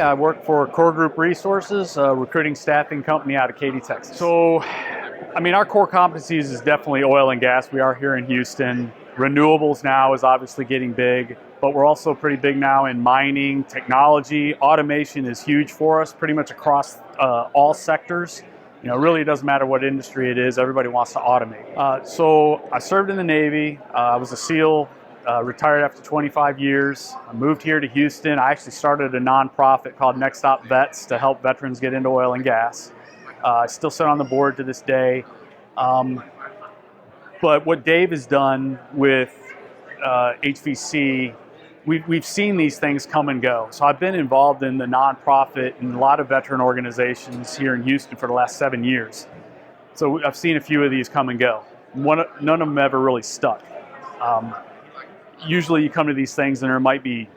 I work for Core Group Resources, a recruiting staffing company out of Katy, Texas. So, our core competencies is definitely oil and gas. We are here in Houston. Renewables now is obviously getting big, but we're also pretty big now in mining, technology. Automation is huge for us, pretty much across all sectors. Really it doesn't matter what industry it is, everybody wants to automate. So I served in the Navy, I was a SEAL, retired after 25 years. I moved here to Houston. I actually started a nonprofit called Next Stop Vets to help veterans get into oil and gas. I still sit on the board to this day. But what Dave has done with HVC, we've seen these things come and go. So I've been involved in the nonprofit and a lot of veteran organizations here in Houston for the last 7 years. So I've seen a few of these come and go. None of them ever really stuck. Usually you come to these things and there might be,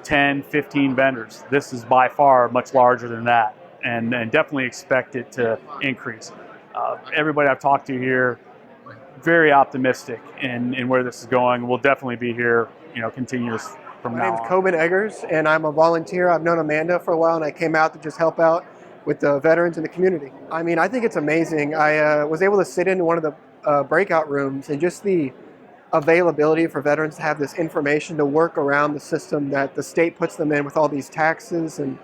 10, 15 vendors. This is by far much larger than that, and definitely expect it to increase. Everybody I've talked to here, very optimistic in where this is going. We'll definitely be here, continuous from now on. My name is Coben Eggers, and I'm a volunteer. I've known Amanda for a while, and I came out to just help out with the veterans in the community. I think it's amazing. I was able to sit in one of the breakout rooms, and just the availability for veterans to have this information to work around the system that the state puts them in with all these taxes, and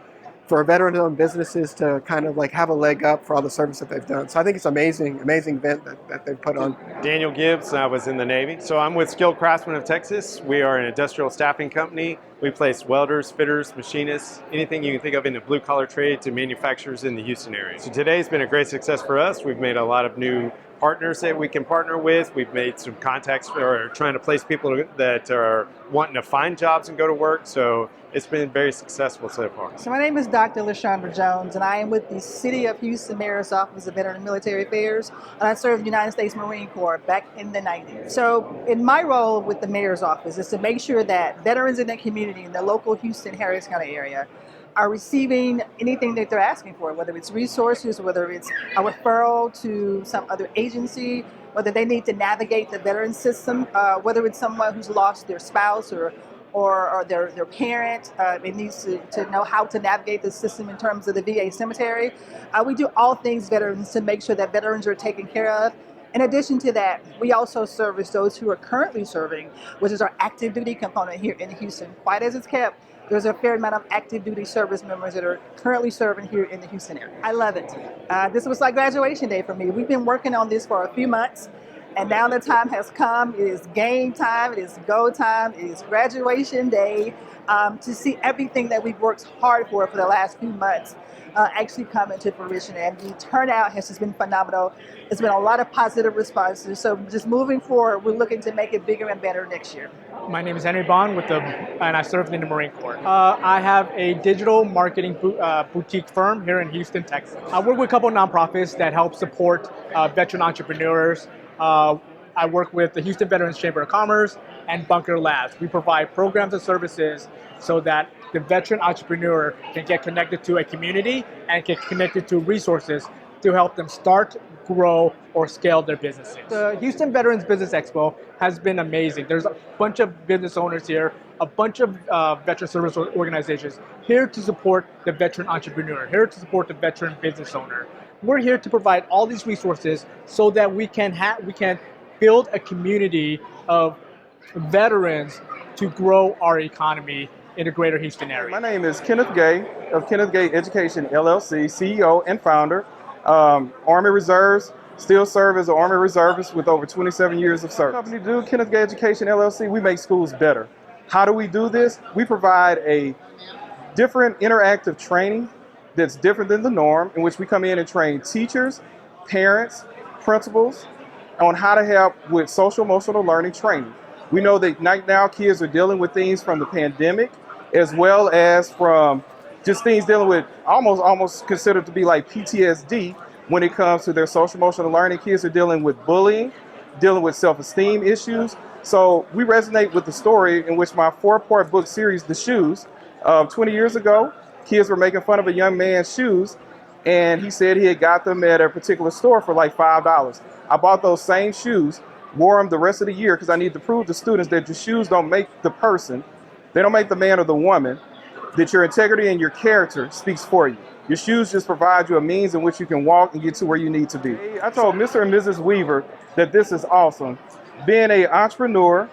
for veteran-owned businesses to kind of like have a leg up for all the service that they've done. So I think it's amazing event that they've put on. Daniel Gibbs, I was in the Navy. So I'm with Skilled Craftsmen of Texas. We are an industrial staffing company. We place welders, fitters, machinists, anything you can think of in the blue-collar trade to manufacturers in the Houston area. So today's been a great success for us. We've made a lot of new partners that we can partner with. We've made some contacts or trying to place people that are wanting to find jobs and go to work. So it's been very successful so far. So my name is Dr. LaShondra Jones, and I am with the City of Houston Mayor's Office of Veteran and Military Affairs, and I served the United States Marine Corps back in the 90s. So in my role with the Mayor's Office is to make sure that veterans in the community in the local Houston-Harris County area are receiving anything that they're asking for, whether it's resources, whether it's a referral to some other agency, whether they need to navigate the veteran system, whether it's someone who's lost their spouse or their parent, it needs to know how to navigate the system in terms of the VA cemetery. We do all things veterans to make sure that veterans are taken care of. In addition to that, we also service those who are currently serving, which is our active duty component here in Houston. Quite as it's kept, there's a fair amount of active duty service members that are currently serving here in the Houston area. I love it. This was like graduation day for me. We've been working on this for a few months, and now the time has come. It is game time, it is go time, it is graduation day, to see everything that we've worked hard for the last few months actually come into fruition. And the turnout has just been phenomenal. It's been a lot of positive responses. So just moving forward, we're looking to make it bigger and better next year. My name is Henry Bond and I served in the Marine Corps. I have a digital marketing boutique firm here in Houston, Texas. I work with a couple of nonprofits that help support veteran entrepreneurs. I work with the Houston Veterans Chamber of Commerce and Bunker Labs. We provide programs and services so that the veteran entrepreneur can get connected to a community and get connected to resources to help them start, grow, or scale their businesses. The Houston Veterans Business EXPO has been amazing. There's a bunch of business owners here, a bunch of veteran service organizations here to support the veteran entrepreneur, here to support the veteran business owner. We're here to provide all these resources so that we can build a community of veterans to grow our economy in the greater Houston area. My name is Kenneth Gay of Kenneth Gay Education LLC, CEO and founder. Army Reserves, still serve as an Army Reservist with over 27 years of service. Company do Kenneth Gay Education LLC, we make schools better. How do we do this? We provide a different interactive training that's different than the norm, in which we come in and train teachers, parents, principals on how to help with social emotional learning training. We know that right now kids are dealing with things from the pandemic, as well as from just things dealing with almost considered to be like PTSD when it comes to their social emotional learning. Kids are dealing with bullying, dealing with self-esteem issues. So we resonate with the story in which my 4-part book series, The Shoes, 20 years ago, kids were making fun of a young man's shoes, and he said he had got them at a particular store for like $5. I bought those same shoes, wore them the rest of the year because I need to prove to students that your shoes don't make the person, they don't make the man or the woman. that your integrity and your character speaks for you. Your shoes just provide you a means in which you can walk and get to where you need to be. I told Mr. and Mrs. Weaver that this is awesome. Being an entrepreneur,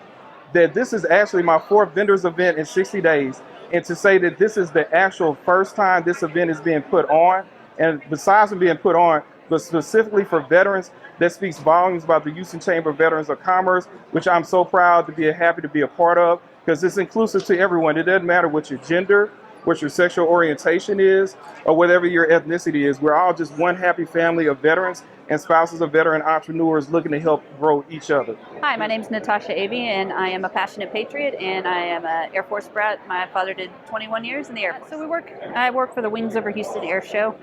that this is actually my 4th vendors event in 60 days. And to say that this is the actual first time this event is being put on, and besides from being put on, but specifically for veterans, that speaks volumes about the Houston Chamber of Veterans of Commerce, which I'm so proud to be happy to be a part of, because it's inclusive to everyone. It doesn't matter what your gender, what your sexual orientation is, or whatever your ethnicity is. We're all just one happy family of veterans and spouses of veteran entrepreneurs looking to help grow each other. Hi, my name is Natasha Avey, and I am a passionate patriot, and I am an Air Force brat. My father did 21 years in the Air Force. So I work for the Wings Over Houston Air Show.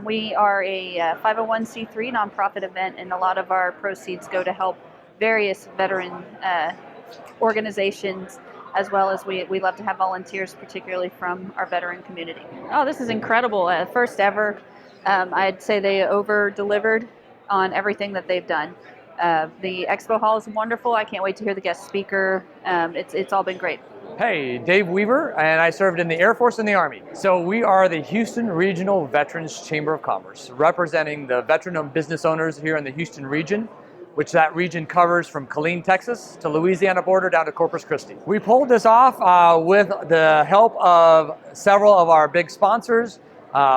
We are a 501c3 nonprofit event, and a lot of our proceeds go to help various veteran organizations, as well as we love to have volunteers, particularly from our veteran community. Oh, this is incredible. First ever. I'd say they over-delivered on everything that they've done. The expo hall is wonderful. I can't wait to hear the guest speaker. It's all been great. Hey, Dave Weaver, and I served in the Air Force and the Army. So we are the Houston Regional Veterans Chamber of Commerce, representing the veteran-owned business owners here in the Houston region, which that region covers from Killeen, Texas to Louisiana border down to Corpus Christi. We pulled this off with the help of several of our big sponsors.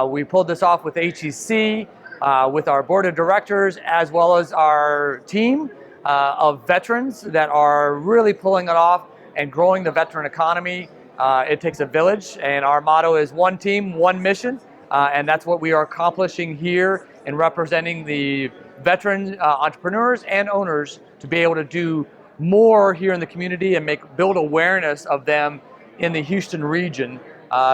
We pulled this off with HEC, with our board of directors, as well as our team of veterans that are really pulling it off and growing the veteran economy. It takes a village, and our motto is one team, one mission, and that's what we are accomplishing here in representing the veteran entrepreneurs and owners to be able to do more here in the community and build awareness of them in the Houston region,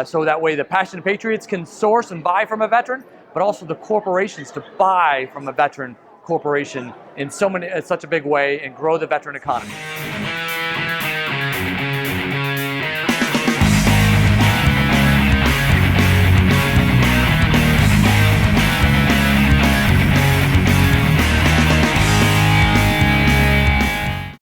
so that way the passionate patriots can source and buy from a veteran, but also the corporations to buy from a veteran corporation in such a big way and grow the veteran economy.